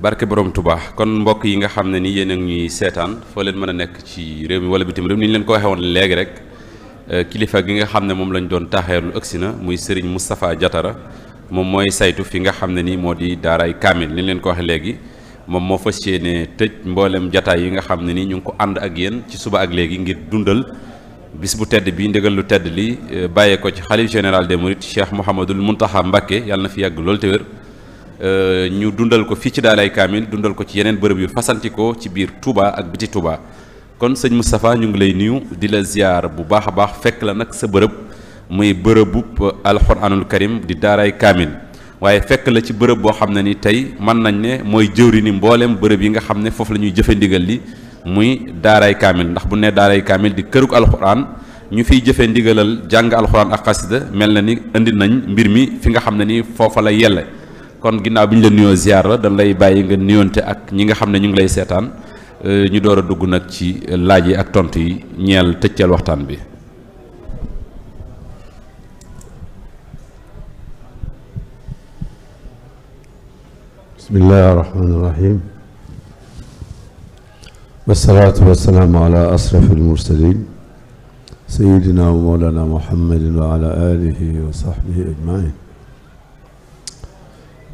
barke borom Touba kon mbokk yi nga xam ne ni yéen a ngi ñuy seetaan foo leen mën a nekk ci réew mi wala bitim réew ni ñu leen ko waxee woon léegi rek kilifa gi nga xam ne moom lañ doon taaxeerlu ëgsi na muy Serigne Moustapha Diatara moom mooy saytu fi nga xam ne nii moo di daaray kaamil ni ñu leen ko waxee léegi moom moo fas yéene tëj mboolem jataay yi nga xam ne ni ñu ngi ko ànd ak yéen ci suba ak léegi ngir dundal bis bu tedd bi ndigal lu tedd li bàyyee ko ci xalif général des mourides Cheikh Mouhamadoul Mountakha Mbacké yàlla na fi yàgg loolu te wér ñu dundal ko fii ci daaray kaamil dundal ko ci yeneen bërëb yu fasantikoo ci biir Touba ak biti Touba kon sëñ Moustapha ñu ngi lay nuyu di la ziar bu baax a baax fekk la nag sa bërëb muy bërëbub alxuraanul karim di daaray kaamil waaye fekk la ci bërëb boo xam ne ni tey mën nañ ne mooy jëwri ni mbooleem bërëb yi nga xam ne foofu la ñuy jëfe ndigal li muy daaray kaamil ndax bu ne daaray kaamil di kërug alxuraan ñu fiy jëfe ndigalal jàng alxuraan ak xasida mel na ni indi nañ mbir mi fi nga xam ne ni foofa la yelle kon ginnaaw bi ñu la nuyoo ziar la dañ lay bàyyi nga nuyoonte ak ñi nga xam ne ñu ngi lay seetaan ñu door a dugg nag ci laaj yi ak tontu yi ñeel tëcceel waxtaan bi. bismillahi rahmaani rahim wasalaatu wasalaamu ala asraf almursalin sayidina wa mawlana muhammadin wa ala alihi wa sahbihi ajmain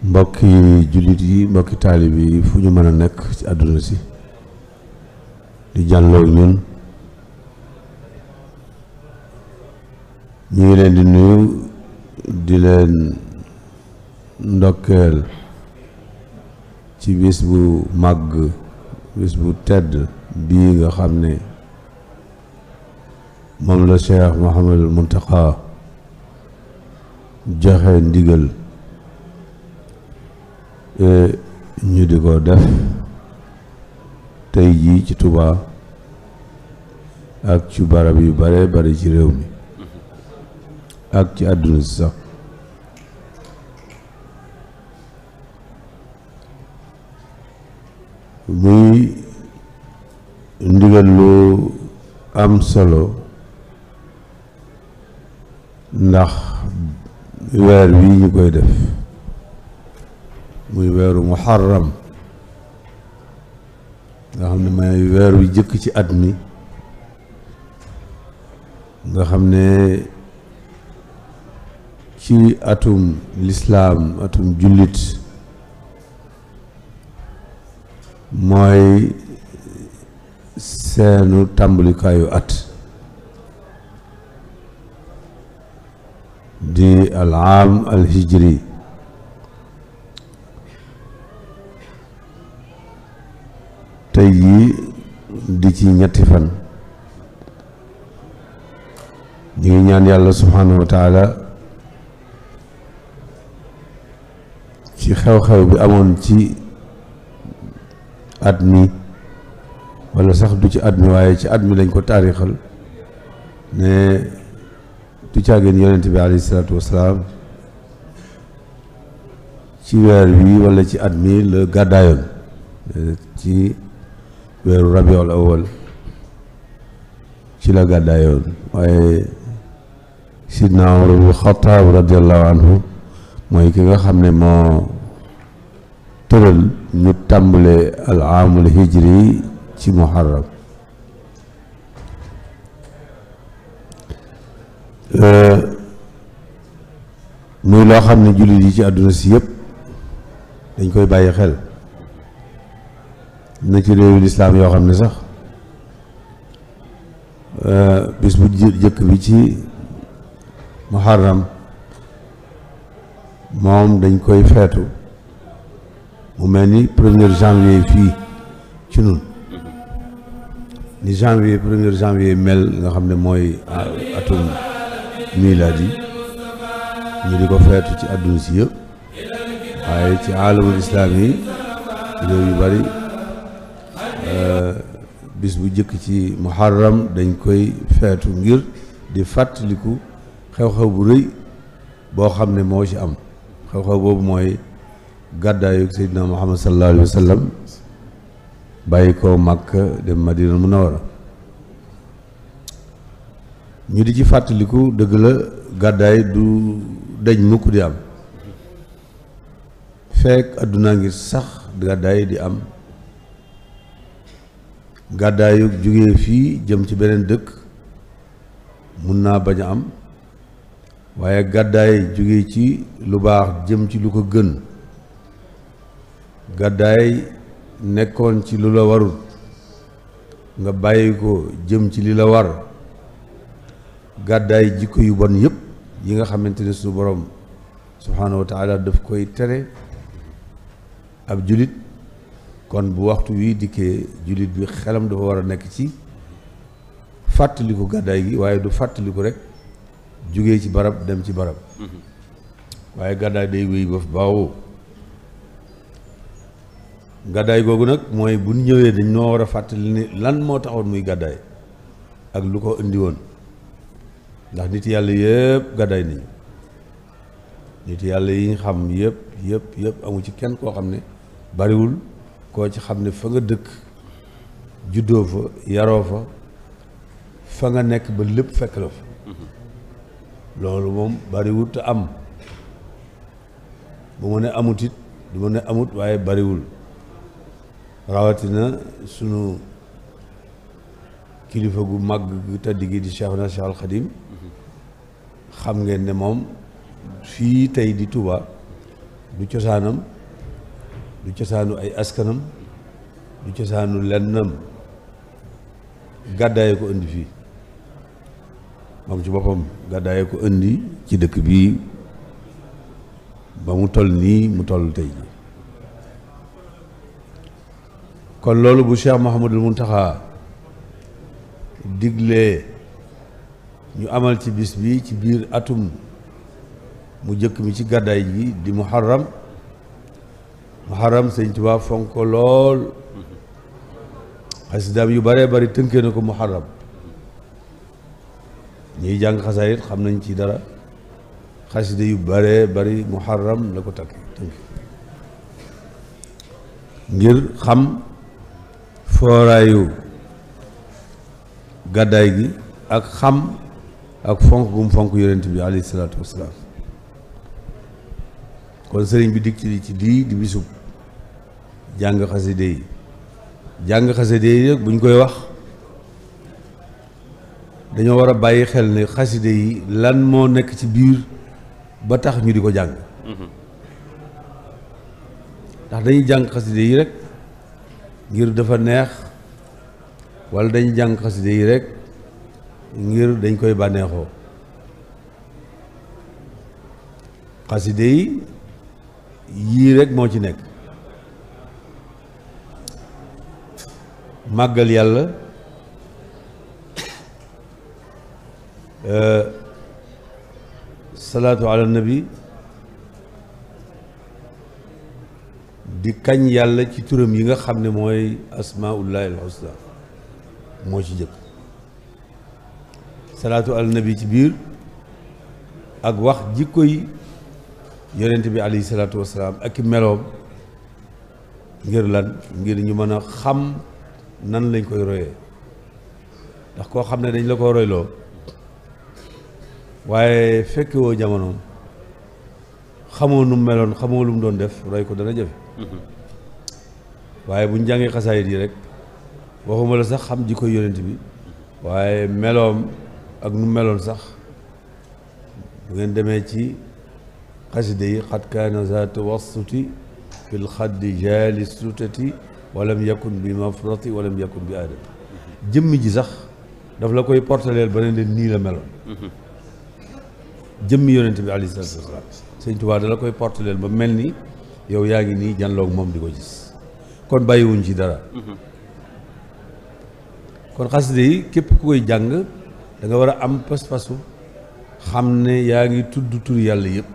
mbokki jullit yi mbokki taalib yi fu ñu mën a nekk ci àdduna si di jànloo ñun ñu ngi leen di nuyu di leen ndokkeel ci bis bu màgg bis bu tedd bii nga xam ne moom la Cheikh Mouhamadoul Mountakha joxe ndigal ñu di ko def tey jii ci Touba ak ci barab yu bare bari ci réew mi ak ci àdduna si sax muy ndigal lu am solo ndax weer wi ñu koy def muy weeru muharram nga xam ne mooy weer wi jëkk ci at mi nga xam ne ci atum lislaam atum jullit mooy seenu tàmbalikaayu at di al aam al hijri tey jii di ci ñetti fan ñu ngi ñaan yàlla subhanahu wa taala ci xew-xew bi amoon ci at mi wala sax du ci at mi waaye ci at mi lañ ko taarixal ne du caageen yonent bi alayhi salaatu wasalaam ci weer wi wala ci at mi la gàddaayoon ci weeru rabiul awal ci la gàddaayoon waaye sidna Umar ibn Xattaab radiallahu anhu mooy ki nga xam ne moo tëral ñu tàmbale al aamul hijri ci muharram muy loo xam ne jullit yi ci àdduna si yëpp dañ koy bàyyi xel na ci réewu lislaam yoo xam ne sax bis bu jëkk bi ci muharram moom dañ koy feetu mu mel ni 1er janvier fii ci nun ni premier janvier mel nga xam ne mooy atum miladi ñu di ko feetu ci àdduna si yëpp waaye ci aalamul islaam yi réew yu bari bis bu jëkk ci muharram dañ koy feetu ngir di fàttaliku xew-xew bu rëy boo xam ne moo ci am xew-xew boobu mooy gàddaayu Seydina Muhammad sallallahu alayhi wa sallam bàyyi ko Makka dem Madina Munawara ñu di ci fàttaliku dëgg la gàddaay du dañ mukk di am fekk àdduna ngi sax gàddaay di am gàddaayu jógee fii jëm ci beneen dëkk mun naa bañ a am waaye gàddaay jógee ci lu baax jëm ci lu ko gën gàddaay nekkoon ci lu la warul nga bàyyi ko jëm ci li la war gàddaay jikko yu bon yépp yi nga xamante ne suñu borom subhaanahu wa taala daf koy tere ab julit kon bu waxtu wi dikkee julit bi xelam dafa war a nekk ci fàttaliku gàddaay gi waaye du fàttaliku rek jógee ci barab dem ci barab waaye gàddaay day wéy ba baaw gàddaay googu nag mooy bu ñëwee dañ noo war a fàttali ni lan moo taxoon muy gàddaay ak lu ko indi woon ndax nit yàlla yëpp gàddaay nañu nit yàlla yi xam yëpp amu ci kenn koo xam ne bariwul koo ci xam ne fa nga dëkk juddoo fa yaroo fa nga nekk ba lépp fekk la fa loolu moom bariwul te am bu ma ne amut it du ma ne amut waaye bariwul rawatina sunu kilifa gu mag gu tëdd gi di Cheikhuna Cheikh Al Khadim xam ngeen ne moom fii tey di Touba du cosaanam du cosaanu ay askanam du cosaanu lennam gàddaaye ko indi fii moom ci boppam gàddaaye ko indi ci dëkk bii ba mu toll nii mu toll tey ji kon loolu bu Cheikh Mouhamadul Mountakha diglee ñu amal ci bis bi ci biir atum mu jëkk mi ci gàddaay gi di muharram sëñ Tuubaa fonk ko lool xasidaam yu bare bari tënkee na ko muharram ñuy jàng xasaayit xam nañ ci dara xasida yu bare bari muharram la ko takk tënk ngir xam fooraayu gàddaay gi ak xam ak fonk gum fonk yonent bi alayhi salaatu wassalaam kon sëriñ bi dikk ci lii di bisub jàng xaside yi jàng xaside yi nag bu ñu koy wax dañoo war a bàyyi xel ne xaside yi lan moo nekk ci biir ba tax ñu di ko jàng ndax dañuy jàng xaside yi rek ngir dafa neex wala dañuy jàng xaside yi rek ngir dañ koy bànneexoo xaside yi yii rek moo ci nekk màggal yàlla salaatu ala nabi di kañ yàlla ci turam yi nga xam ne mooy asmaullahi alxusna moo ci jëkk salaatu ala nabi ci biir ak wax jikko yi yonent bi alayhi salaatu wasalaam ak i meloom ngir lan ngir ñu mën a xam nan lañ koy royee ndax koo xam ne dañ la ko royloo waaye fekke woo jamonoom xamoo nu mu meloon xamoo lu mu doon def roy ko dana jafe waaye buñ jàngee xasaayit yi rek waxuma la sax xam jikko yonent bi waaye meloom ak nu meloon sax bu ngeen demee ci xasida yi xat kaana za tawassuti fi lxaddi jaali sutati walam yakun bi mafrati walam yakun bi aadam jëmmi ji sax daf la koy portaleel ba ne leen nii la meloon jëmmi yonent bi alayhi salaatu wasalaam sëñ Tuubaa da la koy portaleel ba mel ni yow yaa ngi nii janloog moom di ko gis kon bàyyiwuñ ci dara kon xasida yi képp ku koy jàng da nga war a am pas-pasu xam ne yaa ngi tudd turi yàlla yëpp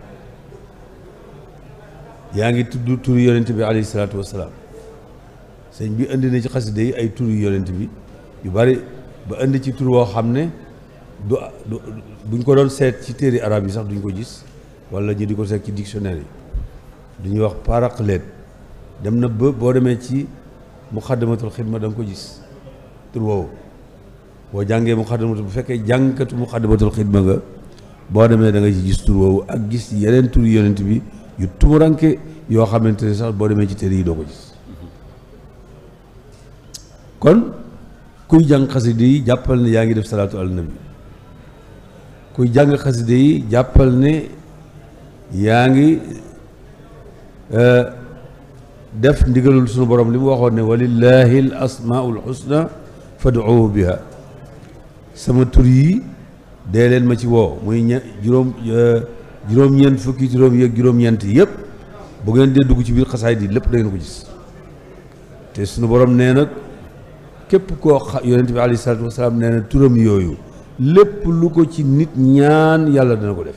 yaa ngi tudd turi yonent bi alayhi salaatu wasalaam sëñ bi indi na ci xasida yi ay turi yonent bi yu bari ba indi ci tur woo xam ne du buñ ko doon seet ci téere arab yi sax duñ ko gis wala ñu di ko seet ci dictionnaire yi duñuy wax paraclet dem na ba boo demee ci muxaddamatul xidma da nga ko gis tur woowu boo jàngee muxaddamatul bu fekkee jàngkatu muxaddamatul xidma nga boo demee da nga ci gis tur woowu ak gis yeneen tur yonent bi yu tumuranke yoo xamante ne sax boo demee ci téere yi doo ko gis kon kuy jàng xasida yi jàppal ne yaa ngi def salaatu ala nabi kuy jàng xasida yi jàppal ne yaa ngi def ndigalul sunu borom li mu waxoon ne walillahi al asmaul husna fad'uuhu biha sama tur yi dee leen ma ci woo muy juróom-ñeent fukki juróom yeeg juróom-ñeent yëpp bu ngeen dee dugg ci biir xasaay di lépp da ngeen ko gis te sunu borom nee nag képp koo yonent bi alayhi salaatu wasalaam nee na turam yooyu lépp lu ko ci nit ñaan yàlla dana ko def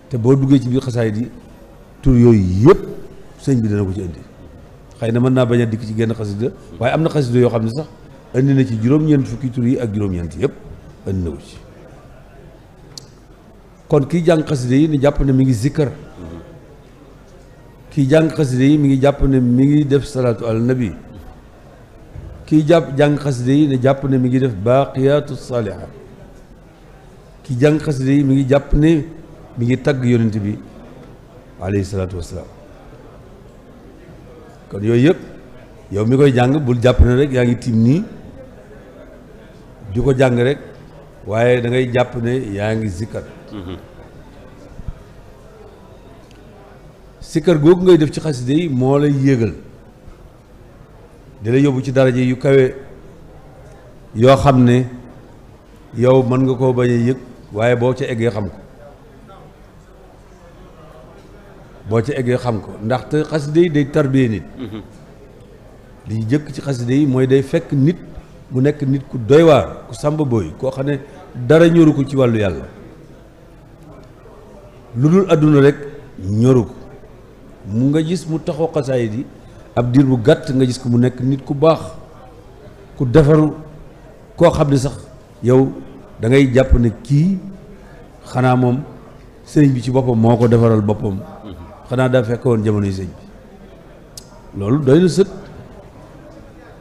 te boo duggee ci biir xasaay di tur yooyu yëpp sëñ bi dana ko ci indi xëy na mën naa bañ a dikk ci genn xasida waaye am na xasida yoo xam ne sax indi na ci juróom-ñeent fukki tur yi ak juróom-ñeent yëpp indi na ko ci kon kii jàng xasida yi ni jàpp ne mi ngi zikkar kii jàng xasida yi mi ngi jàpp ne mi ngi def salaatu ala nabi kii jàng xasida yi ne jàpp ne mi ngi def baaqiyaatu saaliha kii jàng xasida yi mi ngi jàpp ne mi ngi tagg yonent bi alayhi salaatu wasalaam kon yooyu yëpp yow mi koy jàng bul jàpp ne rek yaa ngi tiim nii di ko jàng rek waaye da ngay jàpp ne yaa ngi zikkar sikkar googu ngay def ci xasida yi moo lay yéegal di la yóbbu ci daraja yu kawe yoo xam ne yow mën nga koo bañ a yëg waaye boo ca eggee xam ko ndaxte xasida yi day tarbiyee nit li jëkk ci xasida yi mooy day fekk nit mu nekk nit ku doy waar ku sàmba booy koo xam ne dara ñoru ko ci wàllu yàlla lu dul àdduna rek ñoru ko mu nga gis mu taxaw xasaay di ab diir bu gàtt nga gis ko mu nekk nit ku baax ku defaru koo xam ne sax yow da ngay jàpp ne kii xanaa moom sëriñ bi ci boppam moo ko defaral boppam xanaa daa fekk woon jamono yi sëriñ bi loolu doy na sët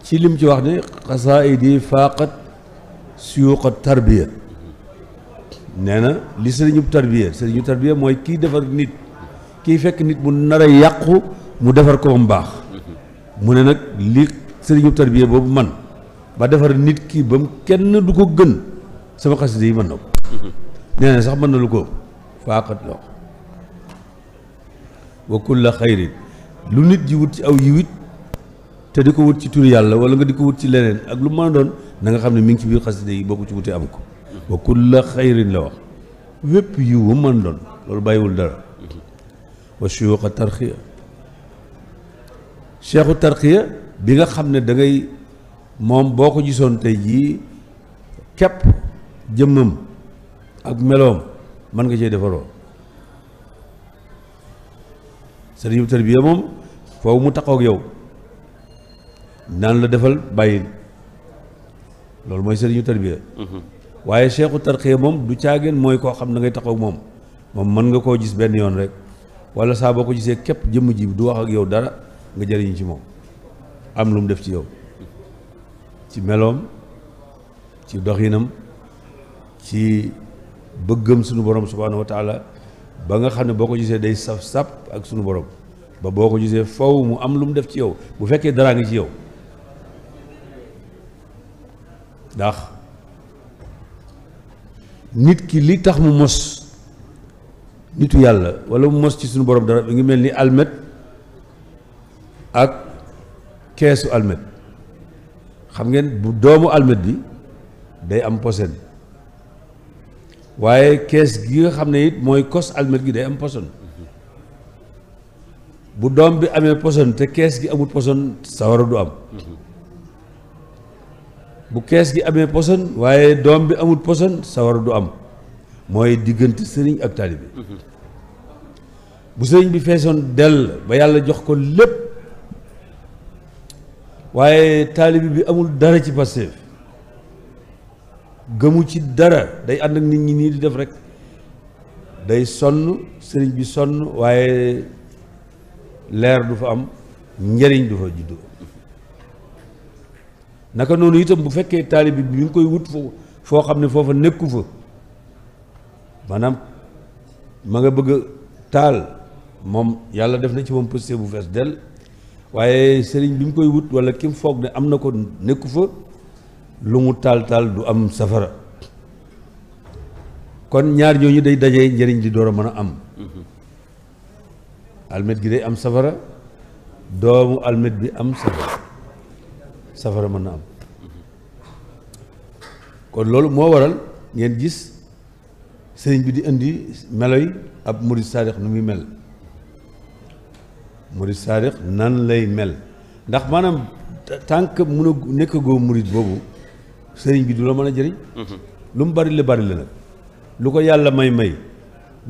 ci lim ci wax ne xasaayidi faaqat suyuqa tarbiya nee na li sëriñu tarbiya mooy kii defar nit kii fekk nit mu nar a yàqu mu defar ko mu baax mu ne nag li sëriñu tarbiya boobu man ba defar nit kii ba mu kenn du ko gën sama xasida yi mën na ko nee na sax mën na lu ko faaqat loo wa kulla xayrin lu nit ji wut ci aw yiwit te di ko wut ci turu yàlla wala nga di ko wut ci leneen ak lu mën a doon na nga xam ne mi ngi ci biir xasida yi boo ko ci wutee am ko wa kulla xayrin la wax wépp yiw wa mën doon loolu bàyyiwul dara wa suyuuxa tarxiya cheikhu tarxiya bi nga xam ne da ngay moom boo ko gisoon tey jii kepp jëmmam ak meloom mën nga cee defaroo sëriñu tarbiya moom foofu mu taxaw ak yow naan la defal bàyyil loolu mooy sëriñu tarbiya waaye cheikhu tarxiya moom du caageen mooy koo xam na ngay taxaw moom mën nga koo gis benn yoon rek wala saa boo ko gisee képp jëmm ji du wax ak yow dara nga jëriñu ci moom am lu mu def ci yow ci meloom ci doxinam ci bëggam sunu borom subhaanahu wa taala ba nga xam ne boo ko gisee day saf-sap ak sunu borom ba boo ko gisee faw mu am lu mu def ci yow bu fekkee daraa ngi ci yow ndax nit ki li tax mu mos nitu yàlla wala mu mos ci sunu borom dara bi ngi mel ni almet ak keesu almet xam ngeen bu doomu almet bi day am posen waaye kees gi nga xam ne it mooy kos almet gi day am poson bu doom bi amee poson te kees gi amul poson sawara du am bu kees gi amee poson waaye doom bi amul poson sawara du am mooy diggante sëriñ ak taalibe bu sëriñ bi feesoon dell ba yàlla jox ko lépp waaye taalibe bi amul dara ci Pastef gëmu ci dara day ànd ak nit ñi nii di def rek day sonn sëriñ bi sonn waaye leer du fa am njëriñ du fa juddu naka noonu itam bu fekkee taalibe bi mi ngi koy wut foo xam ne foofa nekku fa maanaam ma nga bëgg taal moom yàlla def na ci moom posté bu fees del waaye sëriñ bi mu koy wut wala ki mu foog ne am na ko nekku fa lu mu taal taal du am safara kon ñaar ñooñu day dajee njëriñ di door a mën a am almet gi day am safara doomu almet bi am safara mën na am kon loolu moo waral ngeen gis sëriñ bi di indi melo yi ab murid saadix nu muy mel murid saadix nan lay mel ndax maanaam tant que mun a nekk goo murid boobu sëriñ bi du la mën a jëriñ lu mu bari la nag lu ko yàlla may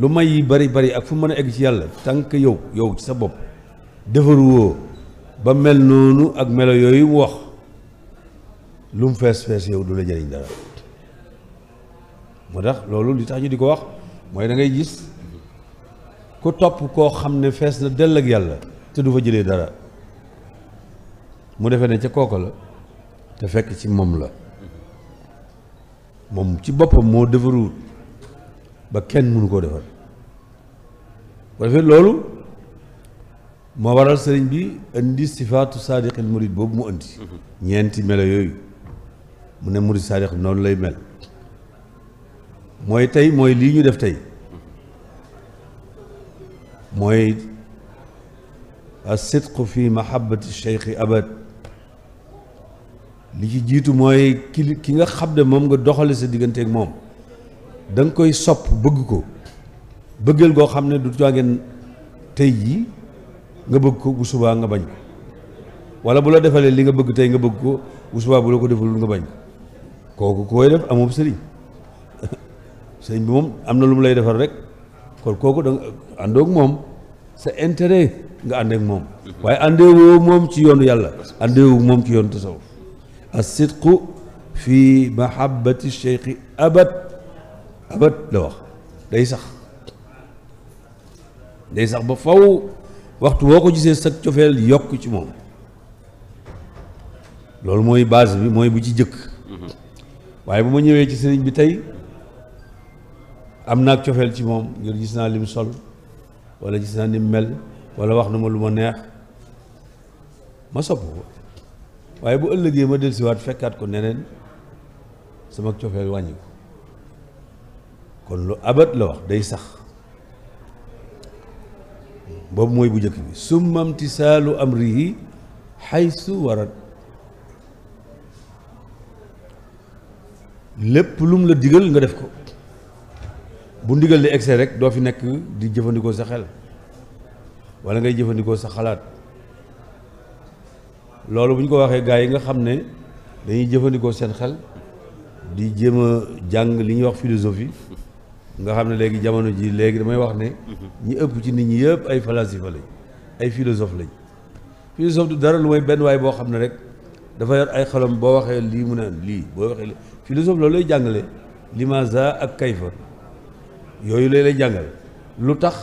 lu may yi bari ak fu mën a egg ci yàlla tant que yow ci sa bopp defaruwoo ba mel noonu ak melo yooyu mu wax lu mu fees yow du la jëriñ dara moo tax loolu li tax ñu di ko wax mooy da ngay gis ku topp koo xam ne fees na dell ak yàlla te du fa jëlee dara mu defee ne ca kooka la te fekk ci moom la moom ci boppam moo defaruwut ba kenn mënu koo defar bu defee loolu moo waral sëriñ bi indi sifaatu saadiqil murid boobu mu indi ñeenti melo yooyu mu ne murid saadiq noonu lay mel mooy tey mooy lii ñu def tey mooy as-sidqu fi mahabbati cheikhi abad li ci jiitu mooy ki nga xam ne moom nga doxale sa digganteeg moom da nga koy sopp bëgg ko bëggeel goo xam ne du toogeen tey jii nga bëgg ko bu subaa nga bañ ko wala bu la defalee li nga bëgg tey nga bëgg ko bu subaa bu la ko defalul nga bañ ko kooku koy def amoom sëriñ sëriñ bi moom am na lu mu lay defar rek kon kooku da nga àndoog moom sa intérêt nga ànd ak moom waaye àndeewoo moom ci yoonu yàlla àndeewoo moom ci yoonu tasawuf as-sidqu fi mahabbati cheikhi abad la wax day sax ba faw waxtu boo ko gisee sa cofeel yokk ci moom loolu mooy base bi mooy bu ci jëkk waaye bu ma ñëwee ci sëriñ bi tey am naa cofeel ci moom ngir gis naa lim sol wala gis naa nim mel wala wax na ma lu ma neex ma sopp ko waaye bu ëllëgee ma dellusiwaat fekkaat ko neneen sama cofeel wàññi ko kon lu abat la wax day sax boobu mooy bu njëkk bi summa imtisaalu amrihi xaysu warat lépp lu mu la digal nga def ko bu ndigal li egsee rek doo fi nekk di jëfandikoo sa xel wala ngay jëfandikoo sa xalaat loolu bu ñu ko waxee gaa yi nga xam ne dañuy jëfandikoo seen xel di jéem a jàng li ñuy wax philosophie nga xam ne léegi jamono ji léegi damay wax ne ñi ëpp ci nit ñi yëpp ay falasifa lañ ay philosophe lañ philosophe du dara lu mooy benn waay boo xam ne rek dafa yor ay xelam boo waxee lii mu ne lii boo waxee lii philosophe loolu lay jàngale limaza ak kayfa yooyu lay jàngal lu tax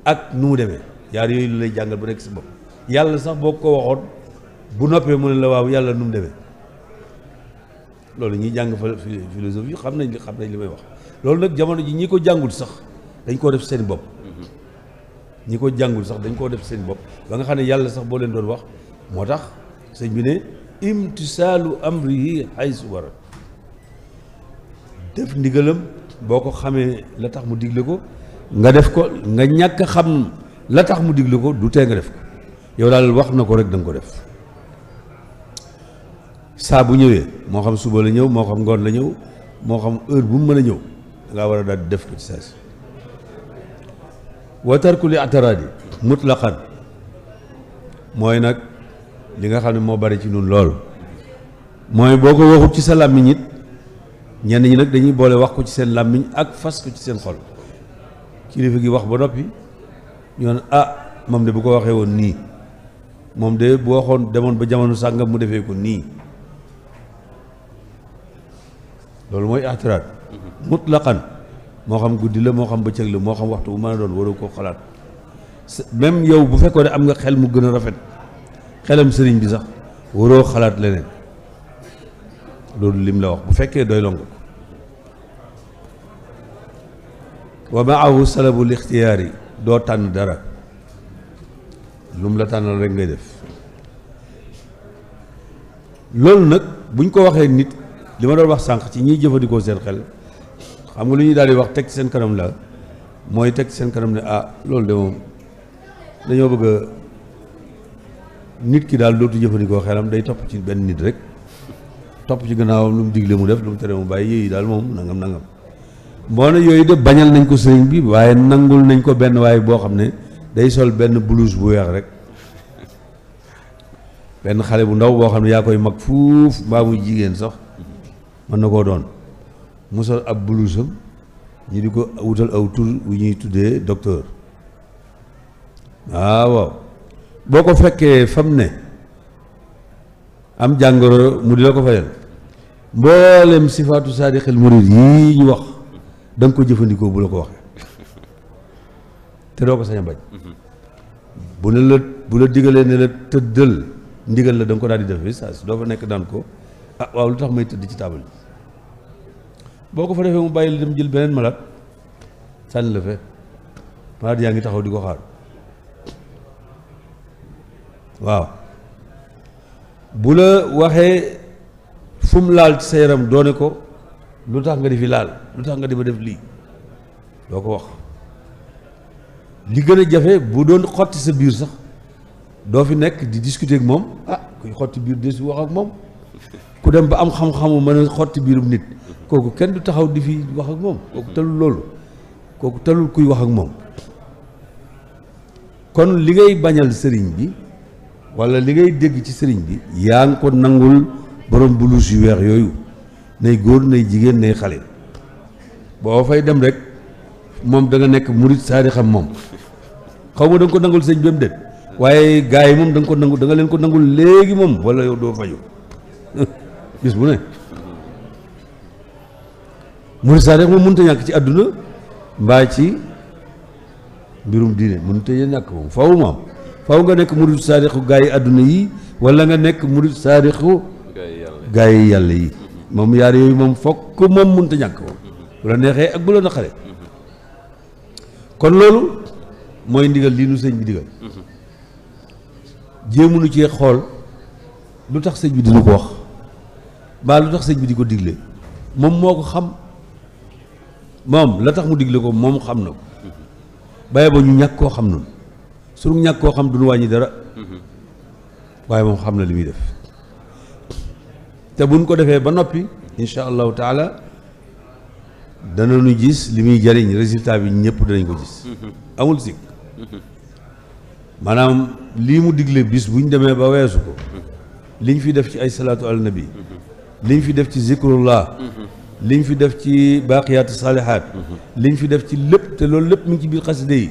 ak nu mu demee yaar yooyu lu lay jàngal bu nekk si bopp yàlla sax boo ko waxoon bu noppee mu ne la waaw yàlla nu mu demee loolu ñuy jàng fa philosophie xam nañ li may wax loolu nag jamono ji ñi ko jàngul sax dañ koo def seen bopp ñi ko jàngul sax dañ koo def seen bopp ba nga xam ne yàlla sax boo leen doon wax moo tax sëñ bi ne imtisaalu amrihi haysu wara def ndigalam boo ko xamee la tax mu digle ko nga def ko nga ñàkk xam la tax mu digle ko du tee nga def ko yow daal wax na ko rek da nga ko def saa bu ñëwee moo xam suba la ñëw moo xam ngoon la ñëw moo xam heure bu mu mën a ñëw dangaa war a daal di def ko ci saa si wa tarku li ataraadi mutlaqan mooy nag li nga xam ne moo bari ci nun lool mooy boo ko waxut ci sa làmmiñ it ñenn ñi nag dañuy boole wax ko ci seen làmmiñ ak fas ko ci seen xol kilifa gi wax ba noppi ñu ne ah moom de bu ko waxee woon nii moom de bu waxoon demoon ba jamono sàngam mu defee ko nii loolu mooy ataraad mutlaqan moo xam guddi la moo xam bëccëg la moo xam waxtu bu mën a doon waroo koo xalaat même yow bu fekkoon ne am nga xel mu gën a rafet xelam sëriñ bi sax waroo xalaat leneen loolu lim la wax bu fekkee doy longa ko wa maahu salabul ixtiyaar yi doo tànn dara lu mu la tànnal rek ngay def loolu nag buñ ko waxee nit li ma doon wax sànq ci ñiy jëfandikoo seen xel xam nga lu ñuy daal di wax teg ci seen kanam la mooy teg ci seen kanam ne ah loolu de moom dañoo bëgg a nit ki daal dootu jëfandikoo xelam day topp ci benn nit rek topp ci gannaawam lu mu digle mu def lu mu tere mu bàyyi yooyu daal moom nangam moo ne yooyu de bañal nañ ko sëriñ bi waaye nangul nañ ko benn waaye boo xam ne day sol benn blouse bu weex rek benn xale bu ndaw boo xam ne yaa koy mag fuuf mbaa muy jigéen sax mën na koo doon mu sol ab blouse am ñu di ko wutal aw tur wu ñuy tuddee docteur waaw boo ko fekkee fam ne am jàngoro mu di la ko fayal mboolem sifaatu saadixil murid yii ñu wax da nga ko jëfandikoo bu la ko waxee te doo ko sañ a bañ bu la digalee ne la tëddal ndigal la da nga ko daal di def bi saa si doo fa nekk daan ko ah waaw lu tax may tëdd ci taabal boo ko fa defee mu bàyyi la dem jël beneen malade sànni la fe malade yaa ngi taxaw di ko xaar waaw bu la waxee fu mu laal ci sa yaram doone ko lu tax nga di fi laal lu tax nga di ma def lii doo ko wax li gën a jafe bu doon xotti sa biir sax doo fi nekk di discuter ak moom ah kuy xotti biir de su wax ak moom ku dem ba am xam-xamu mën a xotti biirum nit kooku kenn du taxaw di fi wax ak moom kooku talul loolu kooku talul kuy wax ak moom kon li ngay bañal sëriñ bi walla li ngay dégg ci sëriñ bi yaa ngi ko nangul borom bulus yu weex yooyu nay góor nay jigéen nay xale boo fay dem rek moom da nga nekk murit saadi xam moom xaw ma da nga ko nangul sëñ bi mu déet waaye gars yi moom da nga ko nangu da nga leen ko nangul léegi moom walla yow doo faju bis bu ne murit saadi moom mënut a ñàkk ci àdduna mbaa ci mbirum diine mënut a ñàkk moom faw nga nekk murit saadixu gaa yi àdduna yi walla nga nekk murit saadixu gaa yi yàlla yi moom yaar yooyu moom fokk moom mënut a ñàkk moom bu la neexee ak bu la naqare kon loolu mooy ndigal lii nu sëñ bi digal jéemunu cee xool lu tax sëñ bi dina ko wax mbaa lu tax sëñ bi di ko digle moom moo ko xam moom la tax mu digle ko moom xam na ko bàyyi ba ñu ñàkk koo xam noonu suñu ñàkk koo xam duñu wàññi dara waaye moom xam na li muy def te buñ ko defee ba noppi insha allahu taala danañu gis li muy jariñ résultat bi ñëpp danañ ko gis amul sikk maanaam lii mu digle bis bu ñu demee ba weesu ko liñ fi def ci ay salaatu ala nabi liñ fi def ci zikrullah liñ fi def ci baaqiyaatu saalihaat liñ fi def ci lépp te loolu lépp mu ngi ci biir xaside yi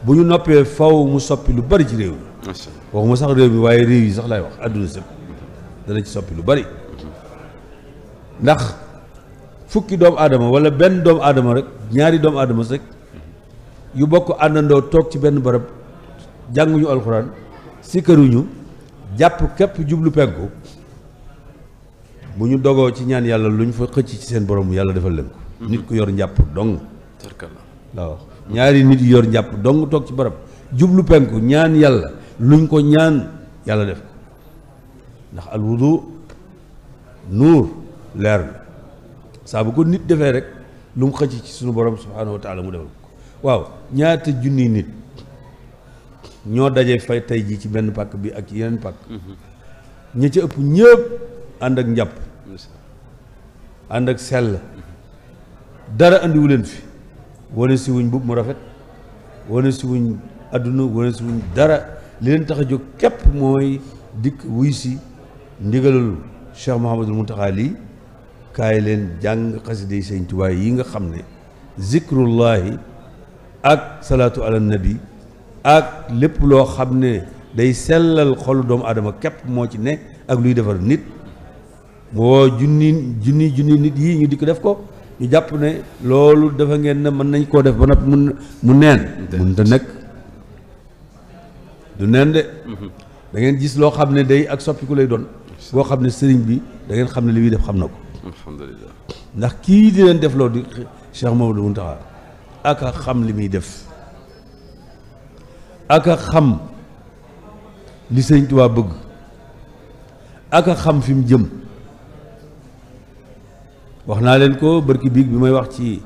bu ñu noppee faw mu soppi lu bari ci réew mi waxuma sax réew mi waaye réew yi sax laay wax àdduna sëpp dana ci soppi lu bari ndax fukki doomu aadama wala benn doomu aadama rek ñaari doomu aadama rek yu bokk àndandoo toog ci benn barab jànguñu alxuraan sikkaruñu jàpp képp jublu penku bu ñu dogoo ci ñaan yàlla lu ñu fa xëcc ci seen borom yàlla defal leen ko nit ku yor njàpp dong waaw ñaari nit yu yor njàpp dong toog ci barab jublu penku ñaan yàlla luñ ko ñaan yàlla def ko ndax al wudu nuur leer la saa bu ko nit defee rek lu mu xëcc ci suñu borom subhaanahu wa taala mu defal ko waaw ñaata junniy nit ñoo daje fay tey jii ci benn pàkk bi ak ci yeneen pàkk ñi ci ëpp ñëpp ànd ak njàpp ànd ak sell dara andiwu leen fi wane si wuñ mbubb mu rafet wane si wuñ adduna wane si wuñ dara li leen tax a jóg képp mooy dikk wuy si ndigalul Cheikh Mouhamadul Mountakha lii kaay leen jàng xasida yi Sëñ Tuubaa yi nga xam ne zikrullahi ak salaatu ala nabi ak lépp loo xam ne day sellal xolu doomu aadama képp moo ci ne ak luy defar nit moo junni nit yi ñu di ko def ko ñu jàpp ne loolu dafa ngeen ne mën nañ koo def ba noppi mu neen mun te nekk du neen de da ngeen gis loo xam ne day ak soppiku lay doon boo xam ne sëriñ bi da ngeen xam ne li muy def xam na ko alhamdulillah ndax kii di leen def loolu di Cheikh Mamadou Mountakha ak a xam li muy def ak a xam li Sëñ Tuubaa bëgg ak a xam fi mu jëm. wax naa leen ko barki biig bi may wax ci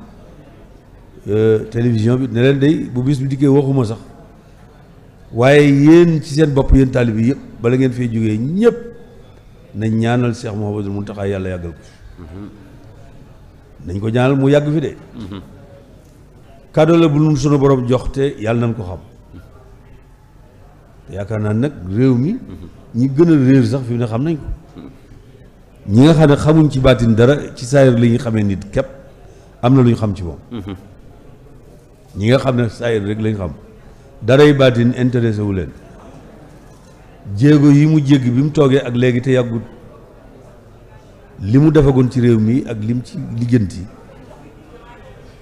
télévision bi ne leen day bu bis bi dikkee waxuma sax waaye yéen ci seen bopp yéen taalib yi yëpp bala ngeen fay jógee ñëpp nañ ñaanal Cheikh Mouhamadul Mountakha yàlla yàggal ko nañ ko ñaanal mu yàgg fi de cadeau la bu nu sunu borom jox te yàlla nañ ko xam te yaakaar naa nag réew mi ñi gën a réer sax fi mu ne xam nañ ko ñi nga xam ne xamuñ ci baatin dara ci saayir li ñu xamee nit képp am na lu ñu xam ci moom ñi nga xam ne saayir rek lañ xam daray baatin intéressé wu leen jéego yi mu jéggi bi mu toogee ak léegi te yàggut li mu defagoon ci réew mi ak lim ci lijjanti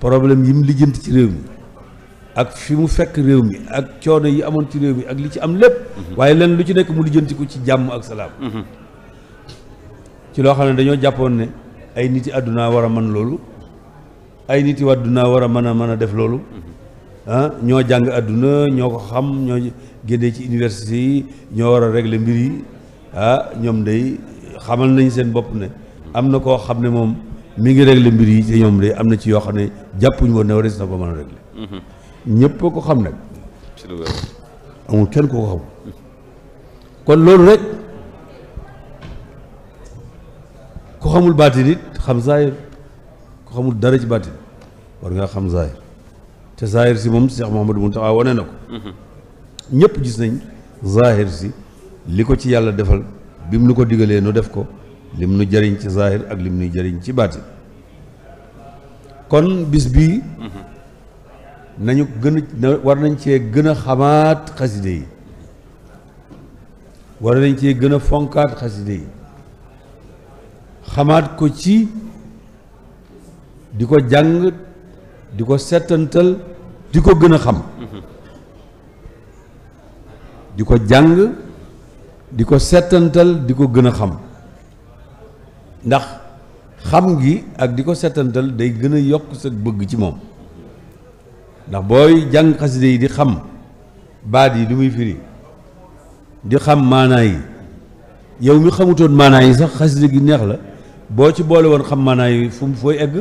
problème yi mu lijjanti ci réew mi ak fi mu fekk réew mi ak coono yi amoon ci réew mi ak li ci am lépp waaye leen lu ci nekk mu lijjanti ko ci jàmm ak salaam ci loo xam ne dañoo jàppoon ne ay nit yi àdduna war a mën loolu ay nit yi àdduna war a mën a def loolu ñoo jàng àdduna ñoo ko xam ñoo génnee ci université yi ñoo war a régler mbir yi ñoom day xamal nañ seen bopp ne am na koo xam ne moom mi ngi régler mbir yi te ñoom day am na ci yoo xam ne jàppuñu woon ne war na ko mën a régler ñëpp ko xam nag amul kenn ko xam kon loolu rek ku xamul baatin it xam zaahir ku xamul dara ci baatin war ngaa xam zaahir te zaahir si moom Cheikh Mouhamadou Mountakha wane na ko ñëpp gis nañ zaahir si li ko ci yàlla defal bi mu nu ko digalee nu def ko lim nu jëriñ ci zaahir ak lim nu jëriñ ci baatin kon bis bii nañu gën a war nañ cee gën a xamaat xaside yi war nañ cee gën a fonkaat xaside yi xamaat ko ci di ko jàng di ko settantal di ko gën a xam di ko jàng di ko settantal di ko gën a xam ndax xam gi ak di ko settantal day gën a yokk sa bëgg ci moom ndax booy jàng xaside yi di xam baat yi lu muy firi di xam maanaa yi yow mi xamutoon maanaa yi sax xaside gi neex la boo ci boole woon xam maanaa yi fu mu fooy egg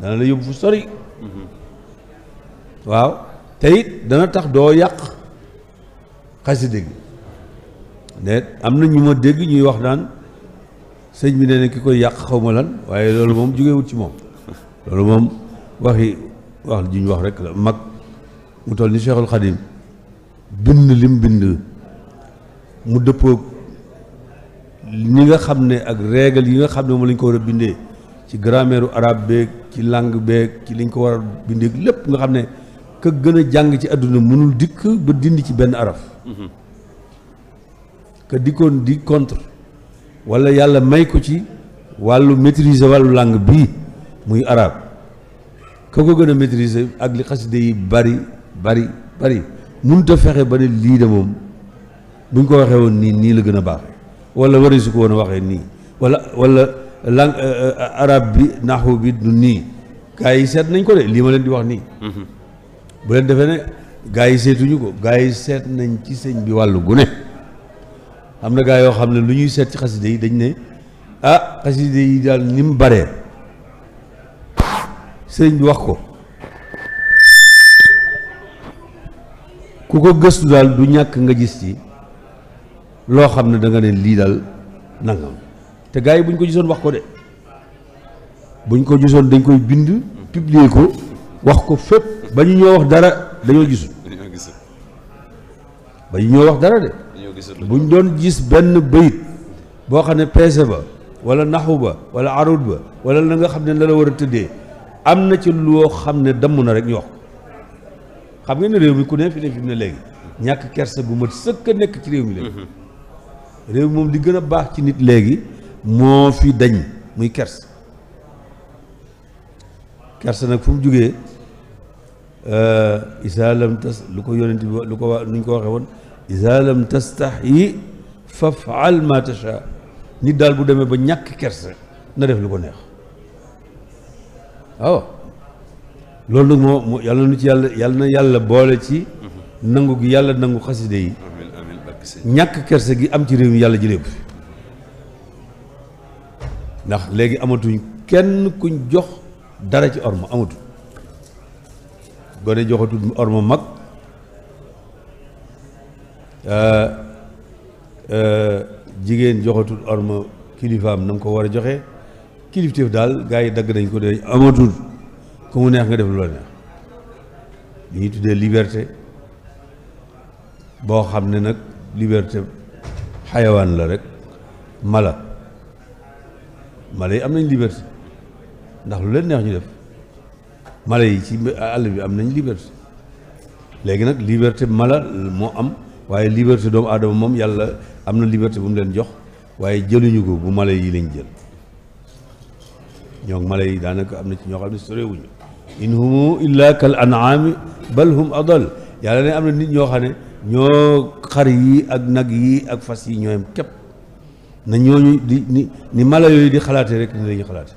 dana la yóbbu fu sori waaw te it dana tax doo yàq xaside gi ne am na ñu ma dégg ñuy wax naan sëñ bi nee na ki koy yàq xaw ma lan waaye loolu moom jógewut ci moom loolu moom wax ju ñu wax rek la mag mu toll ni Cheikhul Khadim bind lim bind mu dëppoog ñi nga xam ne ak règle yi nga xam ne moom lañ ko war a bindee ci grammaire arabe beeg ci langue beeg ci liñ ko war a bindee lépp nga xam ne ka gën a jàng ci àdduna mënul dikk ba dindi ci benn araf ka dikkoon di contre wala yàlla may ko ci wàllu maîtriser wàllu langue bii muy arabe ka ko gën a maîtriser ak li xaside yi bari mënut a fexe ba ne lii de moom buñ ko waxee woon nii la gën a baaxee wala wari su ko woon a waxee nii wala langue arabe bi naxu bi du nii gaa yi seet nañ ko de lii ma leen di wax nii bu leen defee ne gaa yi seetuñu ko gaa yi seet nañ ci sëñ bi wàllu gune am na gaa yoo xam ne lu ñuy seet ci xaside yi dañ ne xaside yi daal ni mu baree sëñ bi wax ko ku ko gëstu daal du ñàkk nga gis ci loo xam ne da nga ne lii daal nangam te gaa yi buñ ko gisoon wax ko de buñ ko gisoon dañ koy bind publier ko wax ko fépp ba ñu ñoo wax dara dañoo gisul ba ñu ñoo wax dara de buñ doon gis benn bayit boo xam ne peese ba wala naxu ba wala arud ba wala la nga xam ne la la war a tëddee am na ci loo xam ne damm na rek ñu wax ko xam ngeen ne réew mi ku ne fi mu ne léegi ñàkk kersa bu mat sëkk a nekk ci réew mi léegi réew mi moom li gën a baax ci nit léegi moo fi dañ muy kersa kersa nag fu mu jógee isa lam tas lu ko yonent bi lu ko wax nu ñu ko waxee woon isa lam tastaxyi fafal ma tasha nit daal bu demee ba ñàkk kersa na def lu ko neex waaw loolu nag moo yàlla nu ci yàlla na yàlla boole ci nangu gi yàlla nangu xaside yi ñàkk kerse gi am ci réew mi yàlla jëlee ko fi ndax léegi amatuñ kenn kuñ jox dara ci orma amatul gone joxatul orma mag jigéen joxatul orma kilifaam na mu ko war a joxe kilifteef daal gars yi dagg nañ ko de amatul ku mu neex nga def lu la neex li ñuy tuddee liberté boo xam ne nag liberté xayawaan la rek mala yi am nañ liberté ndax lu leen neex ñu def mala yi ci àll bi am nañ liberté léegi nag liberté mala moo am waaye liberté doomu aadama moom yàlla am na liberté bu mu leen jox waaye jëluñu ko bu mala yi lañ jël ñoo mala yi daanaka am na ci ñoo xam ne sorewuñu in humu illa kal an'ami bal hum adal yàlla ne am na nit ñoo xam ne ñoo xar yi ak nag yi ak fas yi ñooyam képp na ñooñu di ni mala yooyu di xalaatee rek ni la ñuy xalaate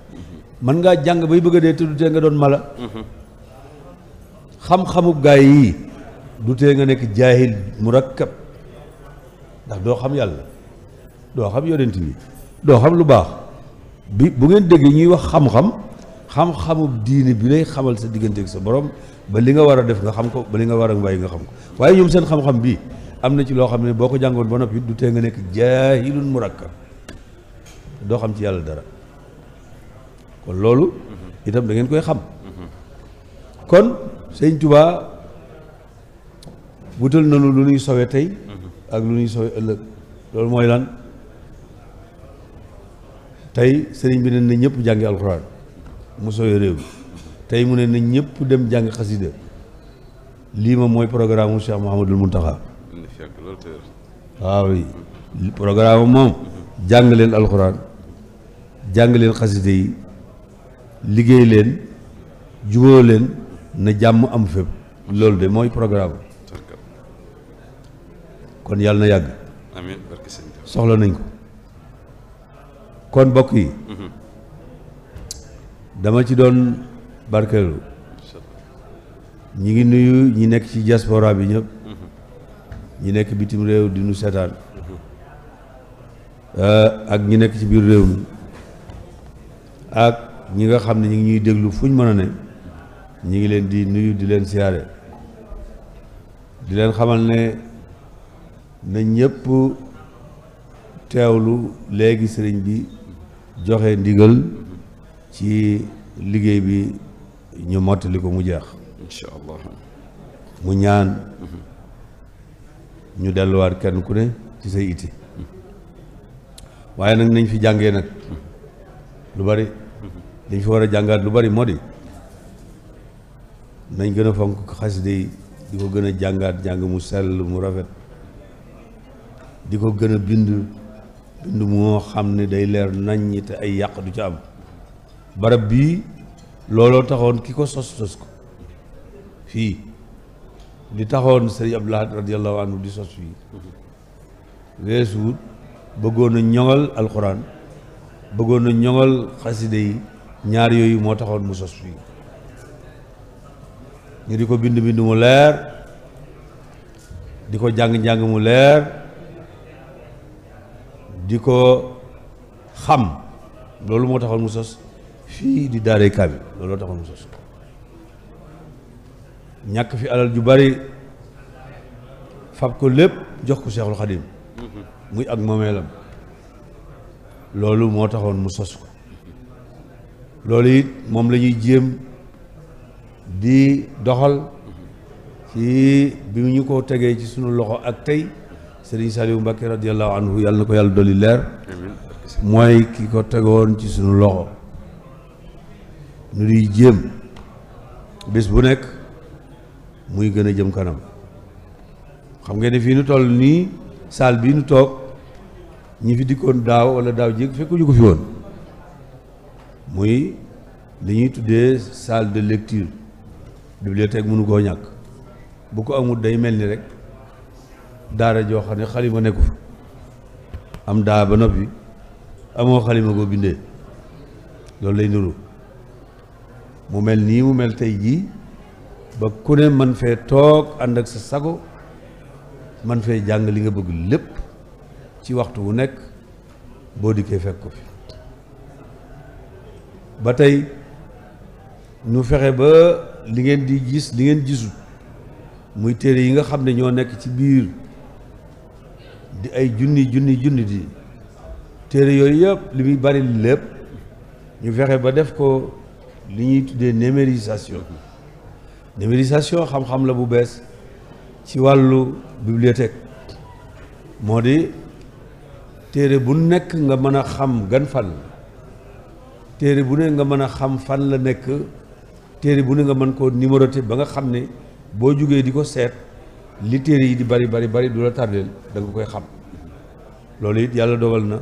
man ngaa jàng bay bëgg a dee te du tee nga doon mala xam-xamub gaay yi du tee nga nekk jaahil murakkab ndax doo xam yàlla doo xam yonent bi doo xam lu baax bi bu ngeen dégg ñuy wax xam-xamub diine bi lay xamal sa diggante ak sa borom ba li nga war a def nga xam ko ba li nga war a bàyyi nga xam ko waaye ñoom seen xam-xam bi am na ci loo xam ne boo ko jàngoon ba noppi du tee nga nekk jaahilun murakkab doo xam ci yàlla dara kon loolu itam da ngeen koy xam kon sëñ Tuubaa wutal nañu lu ñuy sowe tey ak lu ñuy sowe ëllëg loolu mooy lan tey sëriñ bi ne na ñëpp jàngi alxuraan mu sowe réew mi tey mu ne na ñëpp dem jàng xasida lii ma mooy programme mu Cheikh Mouhamadul Mountakha waaw programme moom jàng leen alxuraan jàng leen xasida yi liggéey leen juboo leen na jàmm am fépp loolu de mooy programme kon yàlla na yàgg amiin soxla nañ ko kon bokk yi dama ci doon barkeelu ñi ngi nuyu ñi nekk ci diaspora bi ñëpp ñi nekk bitim réew di nu seetaan ak ñi nekk ci biir réew mi ak ñi nga xam ne ñi ngi ñuy déglu fuñ mën a ne ñi ngi leen di nuyu di leen siyaare di leen xamal ne na ñëpp teewlu léegi sëriñ bi joxe ndigal ci liggéey bi ñu mottali ko mu jeex incha allah mu ñaan ñu delluwaat kenn ku ne ci say itti waaye nag nañ fi jàngee nag lu bari dañ fi war a jàngaat lu bari moo di nañ gën a fonk xasida yi di ko gën a jàngaat jàng mu sell mu rafet di ko gën a bind moo xam ne day leer naññ te ay yàq du ca am barab bii looloo taxoon ki ko sos ko fii li taxoon sëriñ Abdul Ahad radiyallahu anhu di sos fii weesuut bëggoon a ñoŋal alxuraan bëggoon a ñoŋal xaside yi ñaar yooyu moo taxoon mu sos fii ñu di ko bind mu leer di ko jàng-njàng mu leer di ko xam loolu moo taxoon mu sos fii di daaray kaamil looloo taxoon mu sos ñàkk fi alal ju bari fab ko lépp jox ko Seexul Xadim muy ak moomeelam loolu moo taxoon mu sos ko loolu it moom la ñuy jéem di doxal ci bi ñu ko tegee ci sunu loxo ak tey Serigne Saliou Mbacké radiyallahu anhu yàlla na ko yàlla dolli leer mooy ki ko tegoon ci sunu loxo nu di jéem bés bu nekk muy gën a jëm kanam xam ngeen ne fii nu toll nii salle bii nu toog ñi fi dikkoon daaw wala daaw jéeg fekkuñu ko fi woon muy li ñuy tuddee salle de lecture bibliothèque mënu koo ñàkk bu ko amul day mel ni rek daara joo xam ne xalima nekku fa am daa ba noppi amoo xalima koo bindee loolu lay nuru mu mel nii mu mel tey jii ba ku ne man fee toog ànd ak sa sago man fay jàng li nga bëgg lépp ci waxtu wu nekk boo dikkee fekk ko fi ba tey ñu fexe ba li ngeen di gis li ngeen gisul muy téere yi nga xam ne ñoo nekk ci biir di ay junni di téere yooyu yëpp li muy bari lépp ñu fexe ba def ko li ñuy tuddee numérisation xam-xam la bu bees ci wàllu bibliothèque moo di téere bu nekk nga mën a xam gan fan téere bu ne nga mën a xam fan la nekk téere bu ne nga mën koo numéroter ba nga xam ne boo jógee di ko seet li téere yi di bari du la tardeel da nga koy xam loolu it yàlla dogal na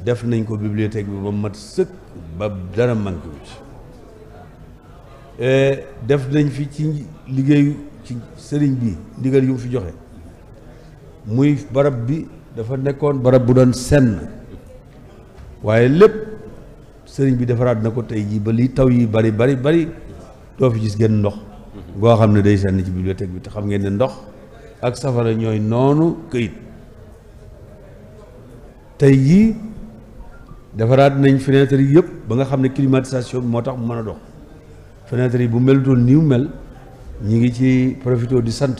def nañ ko bibliothèque bi ba mat sëkk ba dara manqué wu ci def nañ fi ci liggéeyu ci sëriñ bi ndigal yu mu fi joxe muy barab bi dafa nekkoon barab bu doon senn waaye lépp sëriñ bi defaraat na ko tey jii ba li taw yi bari doo fi gis genn ndox goo xam ne day senn ci bibliothèque bi te xam ngeen ne ndox ak safara ñooy noonu këyit tey jii defaraat nañ fenêtre yi yëpp ba nga xam ne climatisation bi moo tax mu mën a dox fenêtre yi bu melutoon nii mu mel ñi ngi ci profité di sant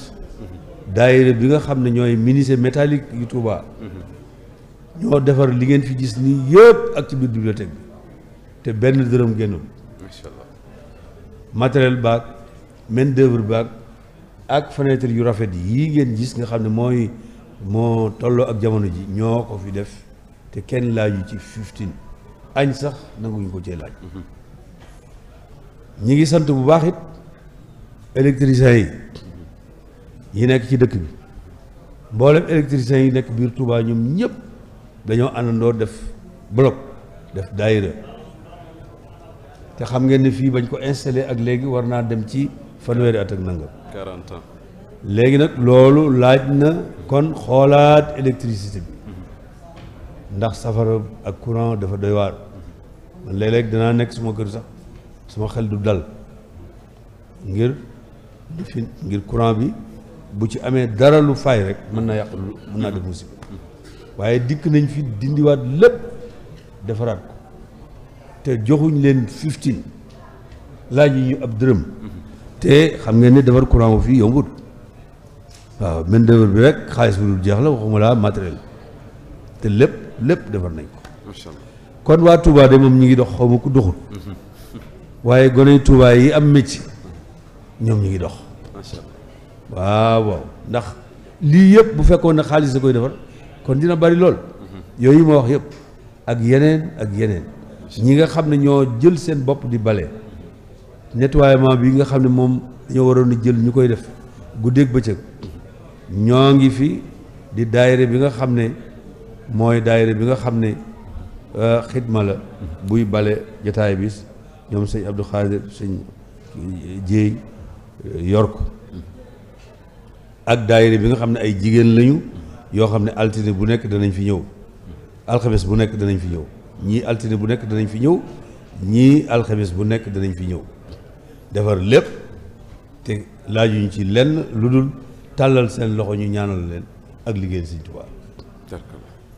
daayira bi nga xam ne ñooy menuisier métallique yu Touba ñoo defar li ngeen fi gis nii yëpp ak ci biir bibliothèque bi te benn dërëm génnul macha allah matériel baag main d'œuvre baag ak fenêtre yu rafet yii ngeen gis nga xam ne moo tolloo ak jamono ji ñoo ko fi def te kenn laaju ci 15 añ sax nanguñu ko cee laaj ñi ngi sant bu baax it électriciens yi nekk ci dëkk bi mboolem électriciens yi nekk biir Touba ñoom ñëpp dañoo àndandoo def bloc def daayira te xam ngeen ne fii bañ ko installé ak léegi war naa dem ci fanweeri at ak nangam 40 ans léegi nag loolu laaj na kon xoolaat électricité bi ndax safara ak courant dafa doy waar man léeg-léeg danaa nekk suma kër sax suma xel du dal ngir courant bi bu ci amee dara lu faay rek mën na yàq mën naa def musiba waaye dikk nañ fi dindiwaat lépp defaraat ko te joxuñ leen 15 laaj yi ñu ab dërëm te xam ngeen ne defar courant bu fii yombut waaw main d'œuvre bi rek xaalis bu dul jeex la waxuma laa matériel te lépp defar nañ ko macha allah kon waa Touba de moom ñi ngi dox xaw ma ku doxul waaye gone Touba yi am métier ñoom ñi ngi dox macha allah waaw ndax lii yëpp bu fekkoon ne xaalis da koy defar kon dina bari lool yooyu ma wax yëpp ak yeneen ñi nga xam ne ñoo jël seen bopp di bale nettoiement bi nga xam ne moom dañoo waroon a jël ñu koy def guddeeg bëccëg ñoo ngi fi di daayira bi nga xam ne mooy daayira bi nga xam ne xidma la buy bale jataay bis ñoom sëñ Abdou Khadir sëñ Jéey yor ko ak daayira bi nga xam ne ay jigéen lañu yoo xam ne altine bu nekk danañ fi ñëw alxames bu nekk danañ fi ñëw ñii altine bu nekk danañ fi ñëw ñii alxames bu nekk danañ fi ñëw defar lépp te laajuñ ci lenn lu dul tàllal seen loxo ñu ñaanal leen ak liggéey Sëñ Tuubaa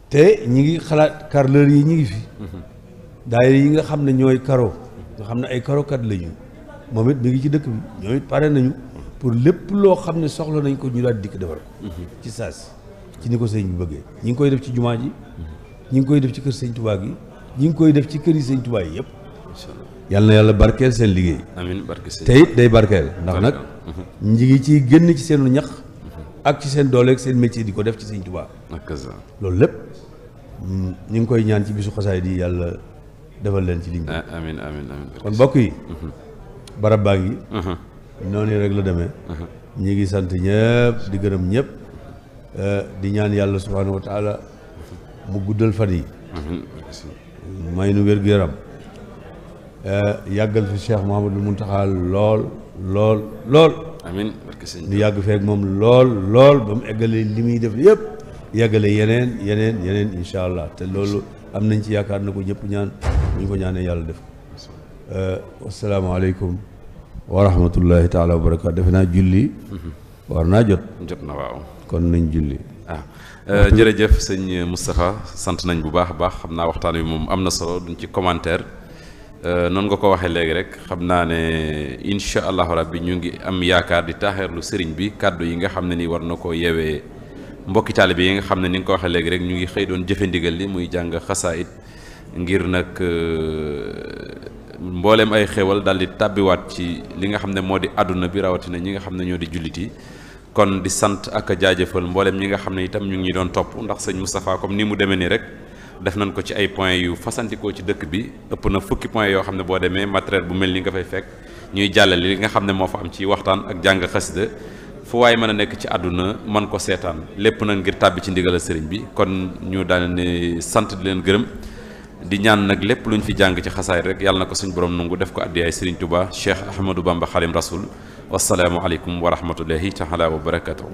te ñi ngi xalaat carreleur yi ñi ngi fi daayira yi nga xam ne ñooy karo nga xam ne ay karokat lañu moom it mi ngi ci dëkk bi ñoom it pare nañu pour lépp loo xam ne soxla nañ ko ñu daal dikk defar ko ci saasi ci ni ko sëñ bi bëggee ñi ngi koy def ci jumaa ji ñi ngi koy def ci kër Sëñ Tuubaa gi ñi ngi koy def ci kër yi Sëñ Tuubaa yi yëpp yàlla na yàlla barkeel seen liggéey amiin barke sëñ te it day barkeel ndax nag ñi ngi ciy génn ci seenu ñax ak ci seen doole ak seen métier di ko def ci Sëñ Tuubaa loolu lépp ñu ngi koy ñaan ci bisu xasaay di yàlla defal leen ci liñ amiin kon mbokk yi barab baa ngi noonu rek la demee ñi ngi sant ñëpp di gërëm ñëpp di ñaan yàlla subhaanahu wa taala mu guddal fan yi may nu wér-gu-yaram yàggal fi Cheikh Mouhamadou Mountakha lool amiin barke sëñ ñu yàgg feek moom lool ba mu eggalee li muy def yëpp yàggale yeneen incha allah te loolu am nañ ci yaakaar na ko ñëpp ñaan bu ñu ko ñaanee yàlla def ko asalaamaaleykum wa rahmatullahi taala wa barakaatu defe naa julli war naa jot na waaw kon nañ julli. waaw jërëjëf sëñ Moustapha sant nañ bu baax a baax xam naa waxtaan wi moom am na solo duñ ci commentaire noonu nga ko waxee léegi rek xam naa ne incha allahu rabbi ñu ngi am yaakaar di taaxeerlu sëriñ bi kàddu yi nga xam ne ni war na koo yeewee mbokki taalibe yi nga xam ne ni nga ko waxee léegi rek ñu ngi xëy doon jëfe ndigal li muy jàng xasaayit ngir nag mbooleem ay xéwal daal di tàbbiwaat ci li nga xam ne moo di àdduna bi rawatina ñi nga xam ne ñoo di jullit yi kon di sant ak a jaajëfal mbooleem ñi nga xam ne itam ñu ngi doon topp ndax sëñ Moustapha comme ni mu demee nii rek def nañ ko ci ay points yu fasantikoo ci dëkk bi ëpp na fukki points yoo xam ne boo demee matériel bu mel ni nga fay fekk ñuy jàllale li nga xam ne moo fa am ci waxtaan ak jàng xasida fu waaye mën a nekk ci àdduna mën ko seetaan lépp nag ngir tàbbi ci ndigal sëriñ bi kon ñu daal ne sant di leen gërëm di ñaan nag lépp lu ñu fi jàng ci xasaay rek yàlla na ko suñ borom nungu def ko addiyaay Sëriñ Tuubaa Cheikh Ahmadou Bamba Xaadimu Rasuul wassalaamu aleykum wa rahmatullahi taala wa barakatuh